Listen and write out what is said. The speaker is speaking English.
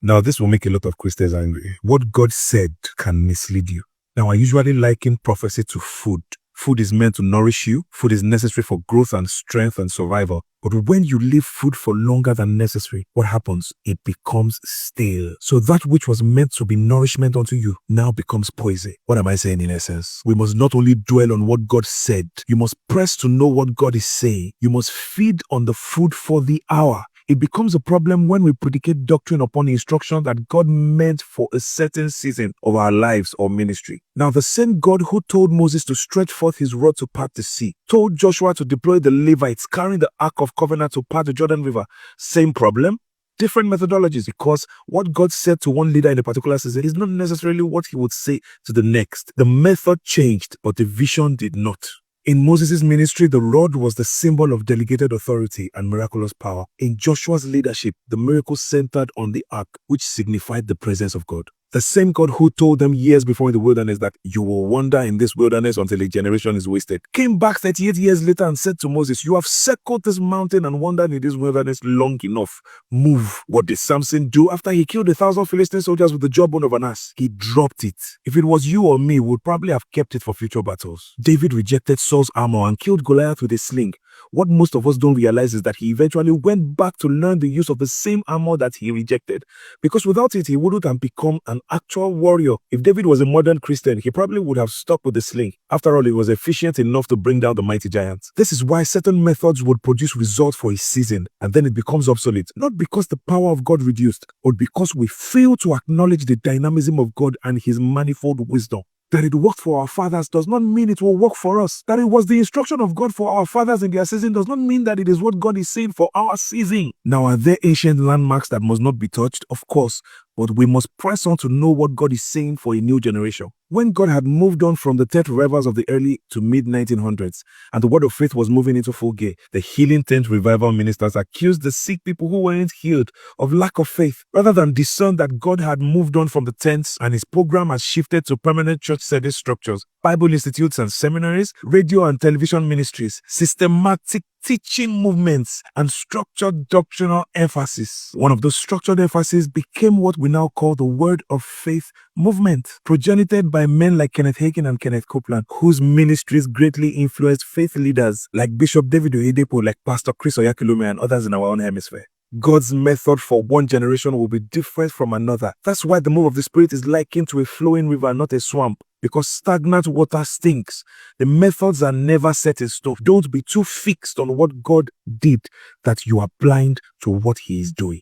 Now, this will make a lot of Christians angry. What God said can mislead you. Now, I usually liken prophecy to food. Food is meant to nourish you. Food is necessary for growth and strength and survival. But when you leave food for longer than necessary, what happens? It becomes stale. So that which was meant to be nourishment unto you now becomes poison. What am I saying in essence? We must not only dwell on what God said, you must press to know what God is saying. You must feed on the food for the hour. It becomes a problem when we predicate doctrine upon instruction that God meant for a certain season of our lives or ministry. Now, the same God who told Moses to stretch forth his rod to part the sea, told Joshua to deploy the Levites carrying the Ark of Covenant to part the Jordan River. Same problem, different methodologies, because what God said to one leader in a particular season is not necessarily what he would say to the next. The method changed, but the vision did not. In Moses' ministry, the rod was the symbol of delegated authority and miraculous power. In Joshua's leadership, the miracle centered on the ark, which signified the presence of God. The same God who told them years before in the wilderness that you will wander in this wilderness until a generation is wasted, came back 38 years later and said to Moses, you have circled this mountain and wandered in this wilderness long enough. Move. What did Samson do after he killed 1,000 Philistine soldiers with the jawbone of an ass? He dropped it. If it was you or me, we would probably have kept it for future battles. David rejected Saul's armor and killed Goliath with a sling. What most of us don't realize is that he eventually went back to learn the use of the same armor that he rejected, because without it, he wouldn't have become an actual warrior. If David was a modern Christian, he probably would have stuck with the sling. After all, it was efficient enough to bring down the mighty giants. This is why certain methods would produce results for a season, and then it becomes obsolete, not because the power of God reduced, but because we fail to acknowledge the dynamism of God and his manifold wisdom. That it worked for our fathers does not mean it will work for us. That it was the instruction of God for our fathers in their season does not mean that it is what God is saying for our season. Now, are there ancient landmarks that must not be touched? Of course. But we must press on to know what God is saying for a new generation. When God had moved on from the tent revivals of the early to mid-1900s, and the word of faith was moving into full gear, the healing tent revival ministers accused the sick people who weren't healed of lack of faith, rather than discern that God had moved on from the tents and his program has shifted to permanent church service structures, Bible institutes and seminaries, radio and television ministries, systematic teaching movements, and structured doctrinal emphasis. One of those structured emphases became what we now call the Word of Faith movement, progenited by men like Kenneth Hagin and Kenneth Copeland, whose ministries greatly influenced faith leaders like Bishop David Oyedepo, like Pastor Chris Oyakhilome, and others in our own hemisphere. God's method for one generation will be different from another. That's why the move of the Spirit is likened to a flowing river, not a swamp, because stagnant water stinks. The methods are never set in stone. Don't be too fixed on what God did that you are blind to what he is doing.